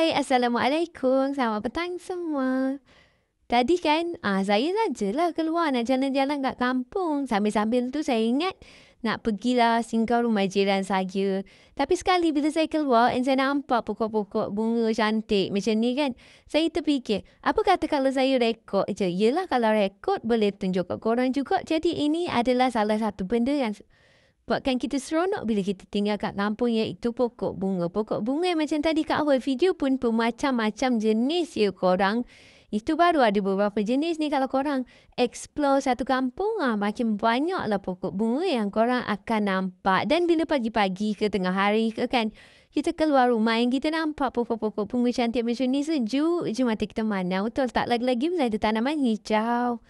Hai, Assalamualaikum. Selamat petang semua. Tadi kan, saya sajalah keluar nak jalan-jalan kat kampung. Sambil-sambil tu saya ingat nak pergilah singgah rumah jiran saya. Tapi sekali bila saya keluar dan saya nampak pokok-pokok bunga cantik macam ni kan, saya terfikir, apa kata kalau saya rekod je? Yelah, kalau rekod boleh tunjuk kat korang juga. Jadi ini adalah salah satu benda yang buatkan kita seronok bila kita tinggal kat kampung, iaitu pokok bunga. Pokok bunga macam tadi kat awal video pun bermacam-macam jenis ya korang. Itu baru ada beberapa jenis ni. Kalau korang explore satu kampung, makin banyaklah pokok bunga yang korang akan nampak. Dan bila pagi-pagi ke tengah hari ke kan, kita keluar rumah yang kita nampak pokok-pokok bunga cantik macam ni, sejuk je mata kita mandang. Betul tak? Lagi-lagi ada tanaman hijau.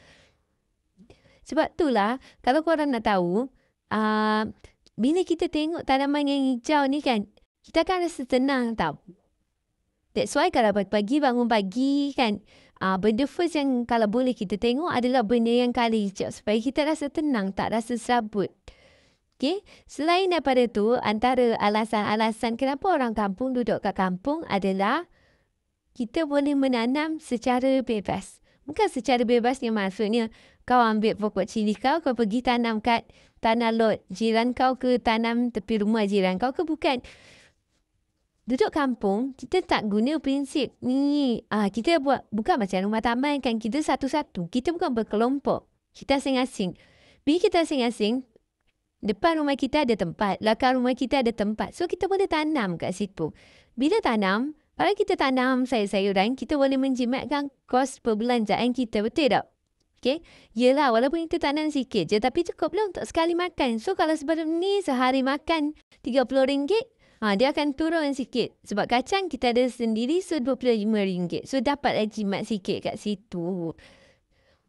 Sebab itulah, kalau korang nak tahu, bila kita tengok tanaman yang hijau ni kan, kita akan rasa tenang tau. That's why kalau pagi-pagi bangun pagi kan, benda first yang kalau boleh kita tengok adalah benda yang colour hijau. Supaya kita rasa tenang, tak rasa serabut. Okay? Selain daripada tu, antara alasan-alasan kenapa orang kampung duduk kat kampung adalah kita boleh menanam secara bebas. Bukan secara bebas ni maksudnya kau ambil pokok cili kau pergi tanam kat tanah lot jiran kau ke tanam tepi rumah jiran kau ke, bukan. Duduk kampung, kita tak guna prinsip ni. Kita buat, bukan macam rumah taman kan, kita satu-satu. Kita bukan berkelompok. Kita asing-asing. Bila kita asing-asing, depan rumah kita ada tempat, belakang rumah kita ada tempat. So, kita boleh tanam kat situ. Bila tanam, kalau kita tanam sayur-sayuran, kita boleh menjimatkan kos perbelanjaan kita. Betul tak? Okay. Yelah, walaupun kita tanam sikit je, tapi cukuplah untuk sekali makan. So, kalau sebelum ni sehari makan RM30, dia akan turun sikit. Sebab kacang kita ada sendiri, so RM25. So, dapatlah jimat sikit kat situ.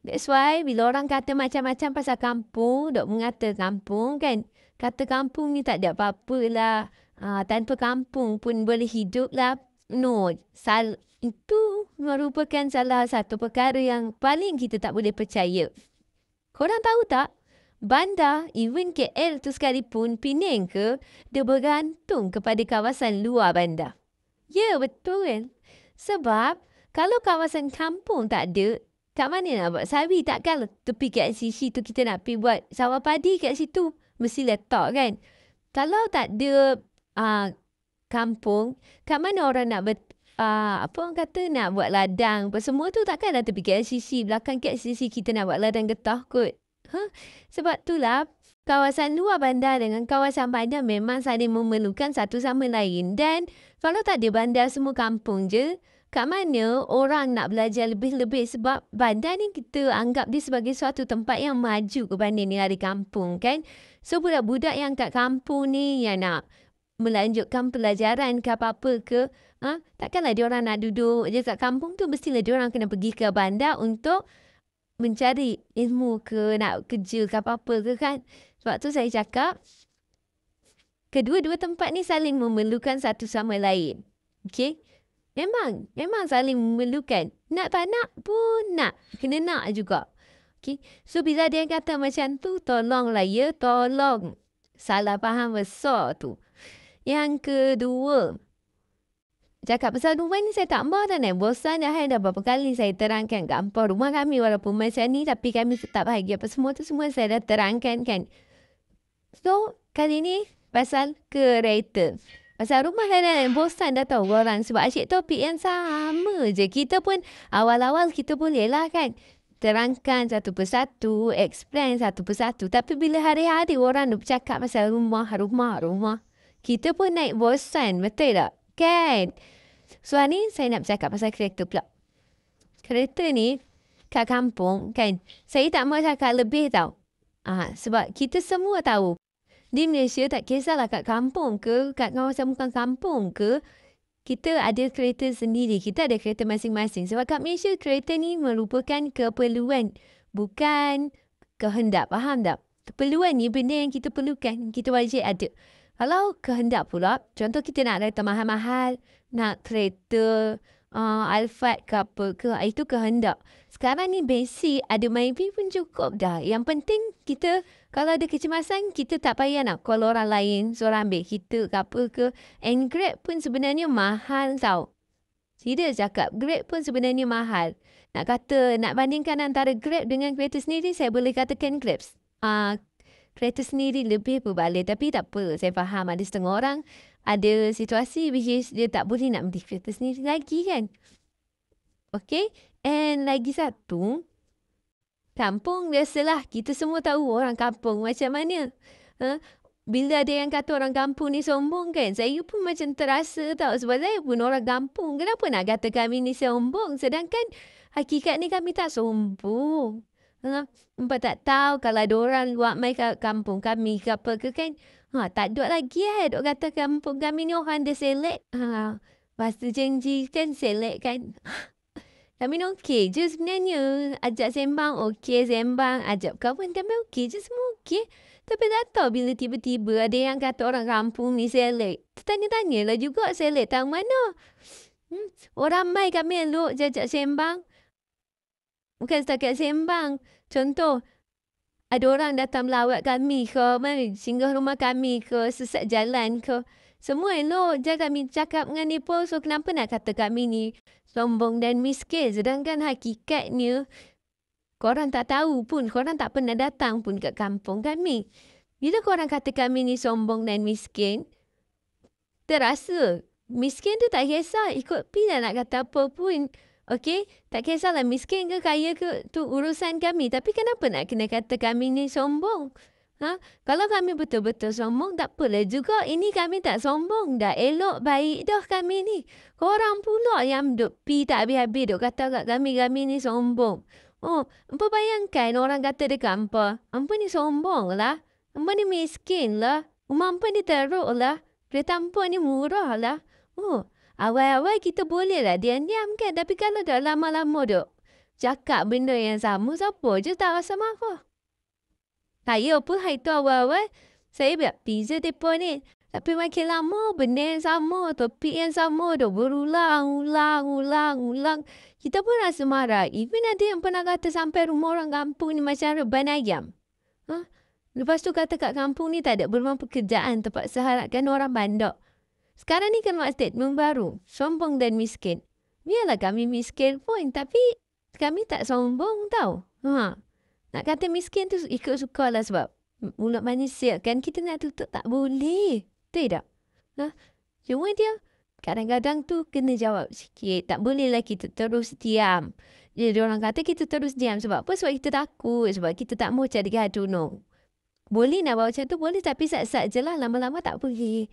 That's why, bila orang kata macam-macam pasal kampung, dok mengata kampung kan, kata kampung ni tak ada apa-apa lah. Tanpa kampung pun boleh hidup lah. No, itu merupakan salah satu perkara yang paling kita tak boleh percaya. Korang tahu tak? Bandar, even KL tu sekalipun, Penang ke, dia bergantung kepada kawasan luar bandar. Ya, betul. Sebab, kalau kawasan kampung tak ada, kat mana nak buat sawi? Takkan tepi KLCC tu kita nak pergi buat sawah padi kat situ. Mesti letak kan? Kalau tak ada kampung, kat mana orang nak apa orang kata nak buat ladang. Semua tu takkan dah tepi KLCC. Belakang KLCC kita nak buat ladang getah kot. Sebab itulah kawasan luar bandar dengan kawasan bandar memang saling memerlukan satu sama lain. Dan kalau tak ada bandar semua kampung je, kat mana orang nak belajar lebih-lebih. Sebab bandar ni kita anggap dia sebagai suatu tempat yang maju berbanding dengan di kampung kan. So budak-budak yang kat kampung ni yang nak melanjutkan pelajaran ke apa-apa ke, takkanlah dia orang nak duduk je kat kampung tu. Mestilah dia orang kena pergi ke bandar untuk mencari ilmu ke, nak kerja ke apa-apa ke kan. Sebab tu saya cakap, kedua-dua tempat ni saling memerlukan satu sama lain. Okay? Memang saling memerlukan. Nak tak nak pun nak. Kena nak juga. Okay? So, bila dia kata macam tu, tolonglah ya, tolong. Salah faham besar tu. Yang kedua, cakap pasal rumah ni saya tak mahu dah naik. Bosan dah berapa kali saya terangkan gampang rumah kami walaupun macam ni, tapi kami tetap bahagia. Apa semua tu semua saya dah terangkan kan. So, kali ni pasal kereta. Pasal rumah saya dah naik. Bosan dah tahu orang. Sebab asyik topik yang sama je. Kita pun awal-awal kita boleh lah kan terangkan satu persatu, explain satu persatu. Tapi bila hari-hari orang dah bercakap pasal rumah, kita pun naik bosan, betul tak? Kan? So, hari ni saya nak bercakap pasal kereta pula. Kereta ni, kat kampung, kan? Saya tak mahu cakap lebih tau. Sebab kita semua tahu, di Malaysia tak kisahlah kat kampung ke, kat kawasan bukan kampung ke, kita ada kereta sendiri. Kita ada kereta masing-masing. Sebab kat Malaysia, kereta ni merupakan keperluan. Bukan kehendak. Faham tak? Keperluan ni benda yang kita perlukan. Kita wajib ada. Kalau kehendak pula, contoh kita nak kereta mahal-mahal, nak kereta Alphard ke apa ke, itu kehendak. Sekarang ni basic, ada MyV pun cukup dah. Yang penting kita, kalau ada kecemasan, kita tak payah nak call orang lain, seorang ambil kita ke apa ke. And Grab pun sebenarnya mahal tau. Serius cakap, Grab pun sebenarnya mahal. Nak bandingkan antara Grab dengan kereta sendiri, saya boleh katakan kereta sendiri lebih berbaloi. Tapi tak apa, saya faham ada setengah orang ada situasi which is dia tak boleh nak beli kereta sendiri lagi kan. Okay, and lagi satu, kampung biasalah kita semua tahu orang kampung macam mana. Bila ada yang kata orang kampung ni sombong kan, saya pun macam terasa tau. Sebab saya pun orang kampung. Kenapa nak kata kami ni sombong? Sedangkan hakikat ni kami tak sombong. Empat tak tahu kalau ada orang luar mai kat kampung kami ke apa ke kan. Tak ada lagi duk kata kampung kami ni orang dia selek. Lepas tu janji kan selek kan. Kami ni okey je sebenarnya. Ajak sembang okey sembang. Ajak kawan kami okey je, semua okey. Tapi tak tahu bila tiba-tiba ada yang kata orang kampung ni selek. Tanya-tanyalah juga selek tahu mana. Orang mai kami elok jajak sembang. Bukan setakat sembang. Contoh, ada orang datang melawat kami ke, singgah rumah kami ke, sesat jalan ke. Semua elok je kami cakap dengan mereka. So kenapa nak kata kami ni sombong dan miskin? Sedangkan hakikatnya, korang tak tahu pun, korang tak pernah datang pun kat kampung kami. Bila korang kata kami ni sombong dan miskin, terasa miskin tu tak kisah, ikut pilihan nak kata apa pun. Okey, tak kisahlah miskin ke kaya ke, tu urusan kami. Tapi kenapa nak kena kata kami ni sombong? Kalau kami betul-betul sombong, tak apalah juga. Ini kami tak sombong dah. Elok, baik dah kami ni. Korang pula yang duk pi tak habis-habis duk kata kat kami ni sombong. Empa bayangkan orang kata dekat empa, empa ni sombong lah. Empa ni miskin lah. Rumah empa ni teruk lah. Kereta empa ni murah lah. Awal-awal kita boleh lah diam-diam kan. Tapi kalau dah lama-lama duk cakap benda yang sama, siapa je tak rasa marah. Saya pun hari tu awal-awal, saya buat pizza mereka ni. Tapi makin lama, benda yang sama, topik yang sama, dah berulang. Kita pun rasa marah. Even ada yang pernah kata sampai rumah orang kampung ni macam reban ayam. Lepas tu kata kat kampung ni tak ada peluang pekerjaan, terpaksa harapkan orang bandar. Sekarang ni kan buat statement baru, sombong dan miskin. Biarlah kami miskin pun, tapi kami tak sombong tau. Nak kata miskin tu ikut suka lah sebab mulut manusia kan kita nak tutup tak boleh. Betul tak? Cuma dia kadang-kadang tu kena jawab sikit. Tak bolehlah kita terus diam. Jadi orang kata kita terus diam sebab apa? Sebab kita takut. Sebab kita tak mau cari gaduh no. Boleh nak bawa macam tu boleh tapi sat-sat je lah. Lama-lama tak boleh.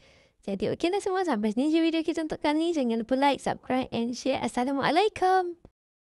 Jadi okeylah semua, sampai sini je video kita untuk kali ni. Jangan lupa like, subscribe and share. Assalamualaikum.